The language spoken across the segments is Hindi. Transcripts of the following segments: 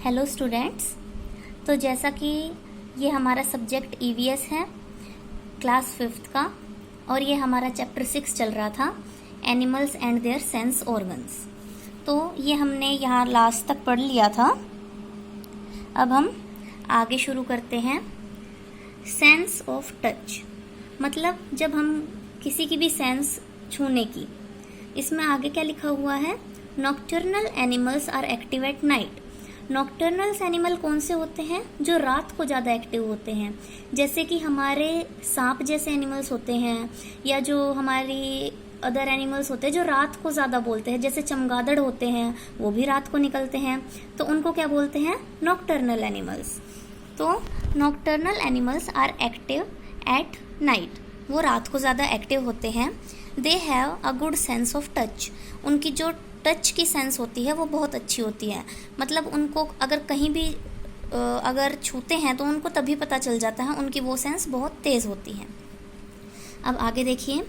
Hello students. तो जैसा कि ये हमारा सब्जेक्ट ईवीएस है क्लास 5th का, और ये हमारा चैप्टर 6 चल रहा था, animals and their sense organs. तो ये हमने यहाँ लास्ट तक पढ़ लिया था। अब हम आगे शुरू करते हैं। सेंस ऑफ टच मतलब जब हम किसी की भी सेंस छूने की, इसमें आगे क्या लिखा हुआ है, nocturnal animals are active at night. Nocturnals animal कौन से होते हैं? जो रात को ज़्यादा एक्टिव होते हैं, जैसे कि हमारे सांप जैसे एनिमल्स होते हैं, या जो हमारी अदर एनिमल्स होते हैं जो रात को ज़्यादा बोलते हैं, जैसे चमगादड़ होते हैं, वो भी रात को निकलते हैं, तो उनको क्या बोलते हैं? Nocturnal animals. तो nocturnal animals are active at night, वो रात को ज़्यादा एक्टिव होते हैं। They have a good sense of touch, उनकी जो टच की सेंस होती है वो बहुत अच्छी होती है। मतलब उनको अगर कहीं भी अगर छूते हैं तो उनको तभी पता चल जाता है, उनकी वो सेंस बहुत तेज़ होती है। अब आगे देखिए,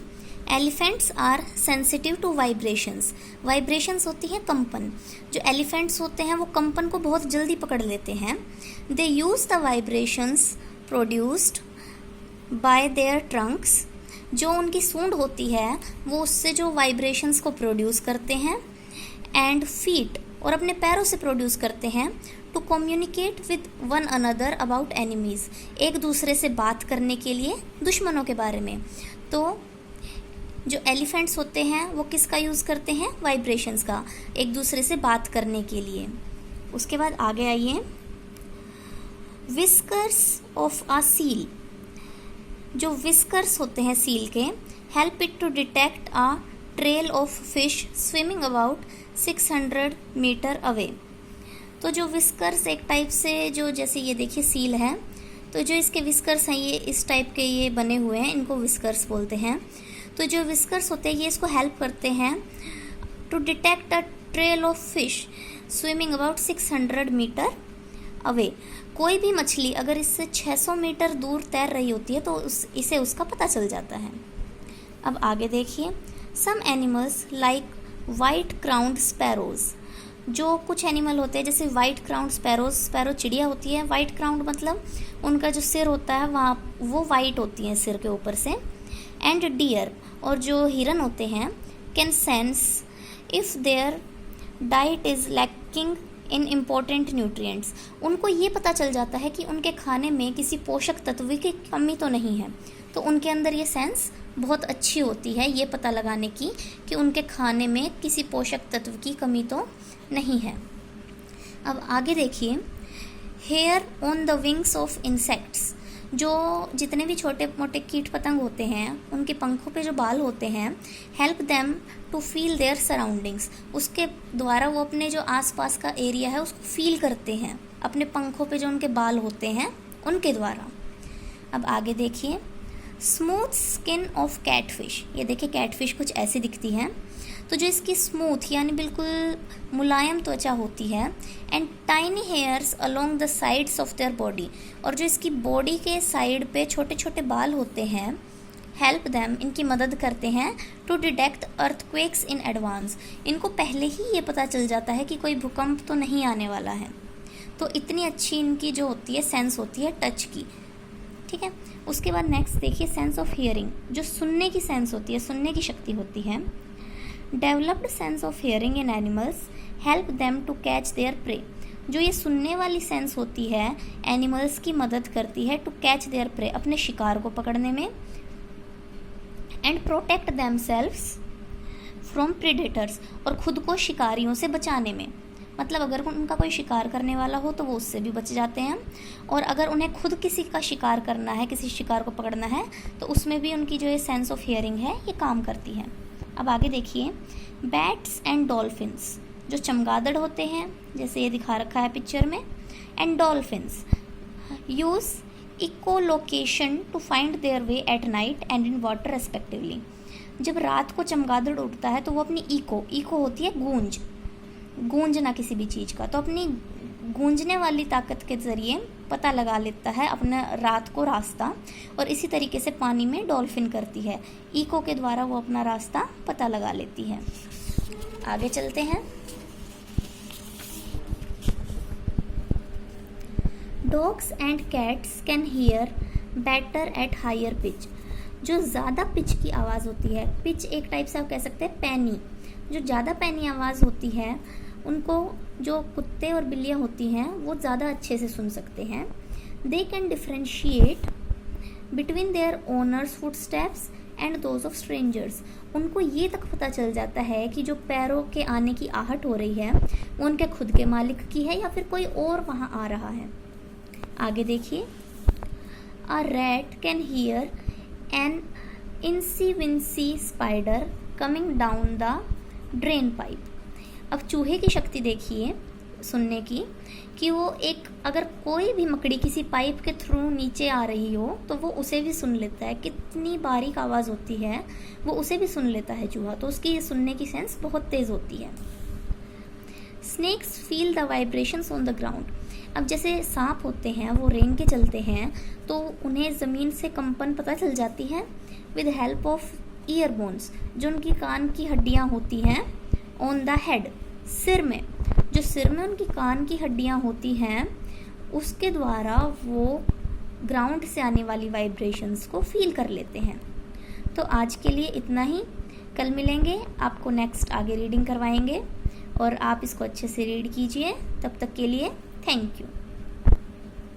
elephants are sensitive to vibrations. Vibrations होती है कंपन। जो एलिफेंट्स होते हैं वो कंपन को बहुत जल्दी पकड़ लेते हैं। They use the vibrations produced by their trunks, जो उनकी सूंड होती है वो उससे जो वाइब्रेशंस को प्रोड्यूस करते हैं, एंड फीट, और अपने पैरों से प्रोड्यूस करते हैं, to communicate with one another about enemies, एक दूसरे से बात करने के लिए दुश्मनों के बारे में। तो जो एलिफेंट्स होते हैं वो किसका यूज़ करते हैं? वाइब्रेशंस का, एक दूसरे से बात करने के लिए। उसके बाद आगे आइए, विस्कर्स ऑफ अ सील। जो विस्कर्स होते हैं सील के, help it to detect a trail of fish swimming about 600 metre away. तो जो विस्कर्स एक टाइप से, जो जैसे ये देखिए सील है, तो जो इसके विस्कर्स हैं ये इस टाइप के ये बने हुए हैं, इनको विस्कर्स बोलते हैं। तो जो विस्कर्स होते हैं ये इसको हेल्प करते हैं to detect a trail of fish swimming about 600 metre away. कोई भी मछली अगर इससे 600 मीटर दूर तैर रही होती है तो इसे उसका पता चल जाता है। अब आगे देखिए, some animals like white crowned sparrows. जो कुछ एनिमल होते हैं जैसे वाइट क्राउंड स्पैरोज, स्पैरो चिड़िया होती है, वाइट क्राउंड मतलब उनका जो सिर होता है वहाँ वो वाइट होती है सिर के ऊपर से। एंड डियर, और जो हिरन होते हैं, can sense if their diet is lacking in important nutrients. उनको ये पता चल जाता है कि उनके खाने में किसी पोषक तत्व की कमी तो नहीं है, तो उनके अंदर ये सेंस बहुत अच्छी होती है ये पता लगाने की कि उनके खाने में किसी पोषक तत्व की कमी तो नहीं है। अब आगे देखिए, hair on the wings of insects. जो जितने भी छोटे मोटे कीट पतंग होते हैं उनके पंखों पे जो बाल होते हैं, help them to feel their surroundings. उसके द्वारा वो अपने जो आसपास का एरिया है उसको फील करते हैं, अपने पंखों पे जो उनके बाल होते हैं उनके द्वारा। अब आगे देखिए, स्मूथ स्किन ऑफ कैटफिश। ये देखिए कैटफिश कुछ ऐसी दिखती है। तो जो इसकी स्मूथ यानी बिल्कुल मुलायम त्वचा होती है, and tiny hairs along the sides of their body, और जो इसकी बॉडी के साइड पे छोटे छोटे बाल होते हैं, हेल्प देम, इनकी मदद करते हैं, to detect earthquakes in advance. इनको पहले ही ये पता चल जाता है कि कोई भूकंप तो नहीं आने वाला है। तो इतनी अच्छी इनकी जो होती है सेंस होती है टच की। ठीक है, उसके बाद नेक्स्ट देखिए, सेंस ऑफ हियरिंग। जो सुनने की सेंस होती है, सुनने की शक्ति होती है। Developed sense of hearing in animals help them to catch their prey. जो ये सुनने वाली सेंस होती है एनिमल्स की मदद करती है टू कैच देयर प्रे, अपने शिकार को पकड़ने में, and protect themselves from predators, और खुद को शिकारियों से बचाने में। मतलब अगर उनका कोई शिकार करने वाला हो तो वो उससे भी बच जाते हैं, और अगर उन्हें खुद किसी का शिकार करना है, किसी शिकार को पकड़ना है, तो उसमें भी उनकी जो ये सेंस ऑफ हियरिंग है ये काम करती है। अब आगे देखिए, बैट्स एंड डॉल्फिन्स। जो चमगादड़ होते हैं जैसे ये दिखा रखा है पिक्चर में, and dolphins use echolocation to find their way at night and in water respectively. जब रात को चमगादड़ उड़ता है तो वो अपनी इको होती है गूंजना किसी भी चीज़ का, तो अपनी गूंजने वाली ताकत के ज़रिए पता लगा लेता है अपना रात को रास्ता, और इसी तरीके से पानी में डॉल्फिन करती है, इको के द्वारा वो अपना रास्ता पता लगा लेती है। आगे चलते हैं। Dogs and cats can hear better at higher pitch. जो ज़्यादा पिच की आवाज़ होती है, पिच एक टाइप से आप कह सकते हैं पैनी, जो ज़्यादा पैनी आवाज़ होती है उनको जो कुत्ते और बिल्लियाँ होती हैं वो ज़्यादा अच्छे से सुन सकते हैं। They can differentiate between their owners footsteps and those of strangers. उनको ये तक पता चल जाता है कि जो पैरों के आने की आहट हो रही है वो उनके खुद के मालिक की है या फिर कोई और वहाँ आ रहा है। आगे देखिए, a rat can hear an incy wincy spider coming down the drain pipe. अब चूहे की शक्ति देखिए सुनने की, कि वो एक अगर कोई भी मकड़ी किसी पाइप के थ्रू नीचे आ रही हो तो वो उसे भी सुन लेता है। कितनी बारीक आवाज़ होती है, वो उसे भी सुन लेता है चूहा, तो उसकी ये सुनने की सेंस बहुत तेज़ होती है। Snakes feel the vibrations on the ground. अब जैसे सांप होते हैं वो रेंग के चलते हैं तो उन्हें ज़मीन से कंपन पता चल जाती है with help of ear bones, जो उनकी कान की हड्डियाँ होती हैं, ऑन द हेड, सिर में, जो सिर में उनकी कान की हड्डियाँ होती हैं उसके द्वारा वो ग्राउंड से आने वाली वाइब्रेशंस को फील कर लेते हैं। तो आज के लिए इतना ही, कल मिलेंगे, आपको नेक्स्ट आगे रीडिंग करवाएंगे और आप इसको अच्छे से रीड कीजिए। तब तक के लिए थैंक यू।